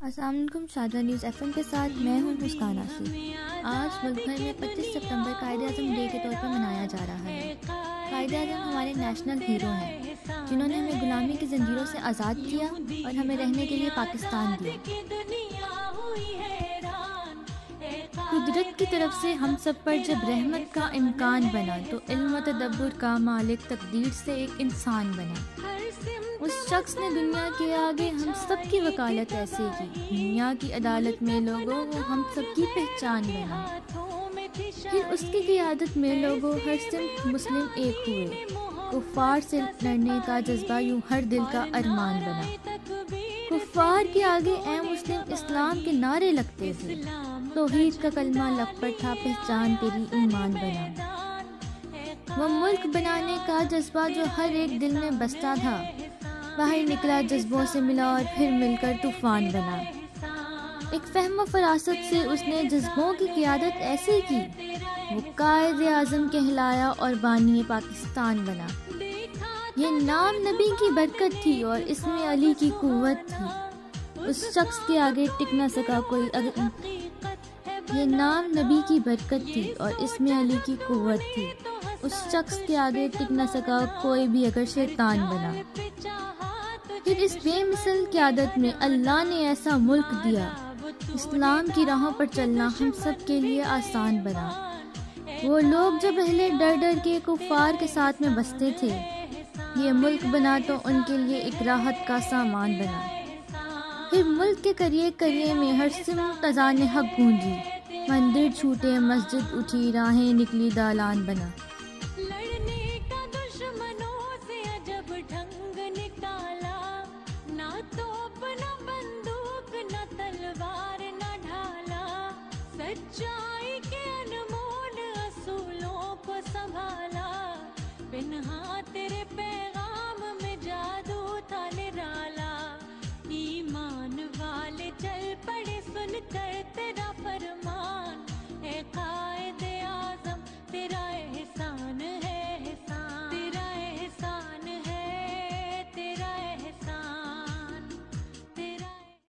السلام علیکم، Sharjah news F M کے ساتھ میں ہوں مسکان آصف۔ آج ملک بھر میں 25 ستمبر قائد اعظم ڈے کے طور پر منایا جا رہا ہے۔ قائد اعظم ہمارے نیشنل ہیرو ہیں جنہوں نے ہمیں غلامی کی زنجیروں سے آزاد کیا اور ہمیں رہنے کے لیے پاکستان دیا۔ قدرت کی طرف سے ہم سب پر جب رحمت کا امکان بنا تو علم و تدبر کا مالک تقدیر سے ایک انسان بنا۔ اس شخص نے دنیا کے آگے ہم سب کی وکالت ایسے کی، دنیا کی عدالت میں لوگوں وہ ہم سب کی پہچان بنا۔ پھر اس کی قیادت میں لوگوں ہر سمت مسلم ایک ہوئے، کفار سے لڑنے کا جذبہ یوں ہر دل کا ارمان بنا۔ کفار کے آگے اے مسلم اسلام کے نعرے لگتے تھے، توحید کا کلمہ لب پر تھا، پہچان تیری ایمان بنا۔ وہ ملک بنانے کا جذبہ جو ہر ایک دل میں بستا تھا، باہر نکلا جذبوں سے ملا اور پھر مل کر طوفان بنا۔ ایک فہم و فراست سے اس نے جذبوں کی قیادت ایسے کی، وہ قائد اعظم کہلایا اور بانی پاکستان بنا۔ یہ نام نبی کی برکت تھی اور اس میں علی کی قوت تھی، اس شخص کے آگے ٹک نہ سکا کوئی یہ نام نبی کی برکت تھی اور اس میں علی کی قوت تھی، اس شخص کے آگے ٹک نہ سکا کوئی بھی اگر شیطان بنا۔ پھر اس بے مثل قیادت میں اللہ نے ایسا ملک دیا، اسلام کی راہوں پر چلنا ہم سب کے لیے آسان بنا۔ وہ لوگ جو پہلے ڈر ڈر کے کفار کے ساتھ میں بستے تھے، یہ ملک بنا تو ان کے لیے ایک راحت کا سامان بنا۔ پھر ملک کے قریے قریے میں ہر سمت اذان حق گونجی، مندر چھوٹے مسجد اٹھی، راہیں نکلی دالان بنا۔ سچائی کے انمول اصولوں کو سنبھالا، پنہا تیرے پیغام میں جادو تھا نرالا، ایمان والے چل پڑے سن کر تیرا